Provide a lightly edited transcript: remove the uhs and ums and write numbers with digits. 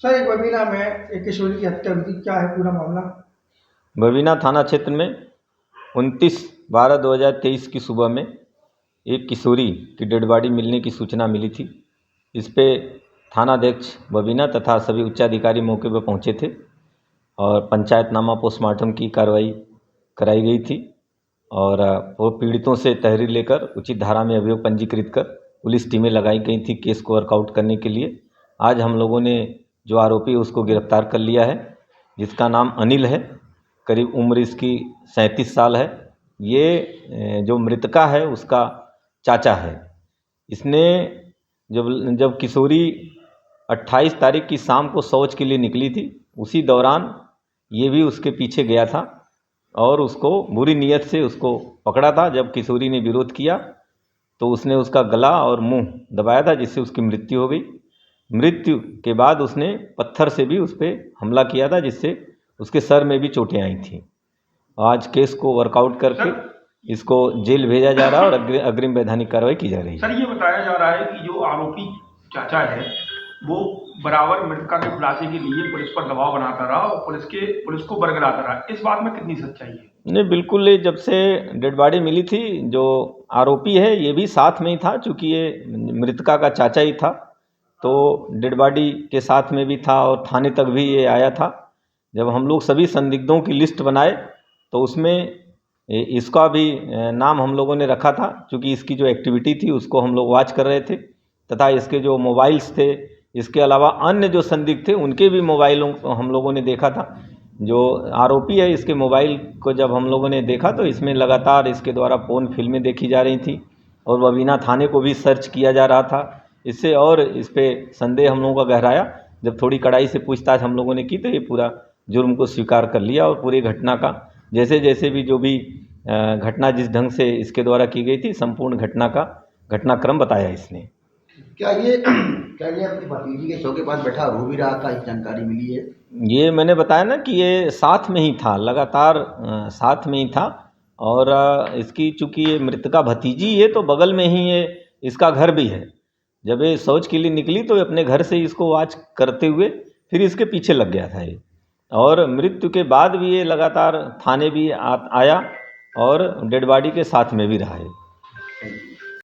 Sir, एक बबीना में एक किशोरी की हत्या हुई थी, क्या है पूरा मामला? बबीना थाना क्षेत्र में 29/12/2023 की सुबह में एक किशोरी की डेड बॉडी मिलने की सूचना मिली थी। इस पे थानाध्यक्ष बबीना तथा सभी उच्चाधिकारी मौके पर पहुंचे थे और पंचायतनामा पोस्टमार्टम की कार्रवाई कराई गई थी और वो पीड़ितों से तहरीर लेकर उचित धारा में अभियोग पंजीकृत कर पुलिस टीमें लगाई गई थी केस को वर्कआउट करने के लिए। आज हम लोगों ने जो आरोपी है उसको गिरफ्तार कर लिया है, जिसका नाम अनिल है। करीब उम्र इसकी 37 साल है। ये जो मृतका है उसका चाचा है। इसने जब जब किशोरी 28 तारीख की शाम को शौच के लिए निकली थी, उसी दौरान ये भी उसके पीछे गया था और उसको बुरी नीयत से उसको पकड़ा था। जब किशोरी ने विरोध किया तो उसने उसका गला और मुंह दबाया था, जिससे उसकी मृत्यु हो गई। मृत्यु के बाद उसने पत्थर से भी उस पर हमला किया था, जिससे उसके सर में भी चोटें आई थी। आज केस को वर्कआउट करके इसको जेल भेजा जा रहा है और अग्रिम वैधानिक कार्रवाई की जा रही है। सर, ये बताया जा रहा है कि जो आरोपी चाचा है वो बराबर मृतका के खुलासे के लिए पुलिस पर दबाव बनाता रहा और पुलिस को बरगलाता रहा। इस बात में कितनी सच्चाई है? नहीं, बिल्कुल। ये जब से डेड बॉडी मिली थी, जो आरोपी है ये भी साथ में ही था, चूँकि ये मृतका का चाचा ही था, तो डेड बॉडी के साथ में भी था और थाने तक भी ये आया था। जब हम लोग सभी संदिग्धों की लिस्ट बनाए तो उसमें इसका भी नाम हम लोगों ने रखा था, क्योंकि इसकी जो एक्टिविटी थी उसको हम लोग वॉच कर रहे थे तथा इसके जो मोबाइल्स थे, इसके अलावा अन्य जो संदिग्ध थे उनके भी मोबाइलों को हम लोगों ने देखा था। जो आरोपी है इसके मोबाइल को जब हम लोगों ने देखा तो इसमें लगातार इसके द्वारा फ़ोन फिल्में देखी जा रही थी और बबीना थाने को भी सर्च किया जा रहा था। इससे और इस पर संदेह हम लोगों का गहराया। जब थोड़ी कड़ाई से पूछताछ हम लोगों ने की तो ये पूरा जुर्म को स्वीकार कर लिया और पूरी घटना का जैसे जैसे भी जो भी घटना जिस ढंग से इसके द्वारा की गई थी, संपूर्ण घटना का घटनाक्रम बताया इसने। क्या ये अपनी भतीजी के शव के पास बैठा रो भी रहा था, इस जानकारी मिली है? ये मैंने बताया ना कि ये साथ में ही था, लगातार साथ में ही था और इसकी चूँकि ये मृतका भतीजी है तो बगल में ही ये इसका घर भी है। जब ये शौच के लिए निकली तो अपने घर से इसको वॉच करते हुए फिर इसके पीछे लग गया था ये, और मृत्यु के बाद भी ये लगातार थाने भी आया और डेड बॉडी के साथ में भी रहा है।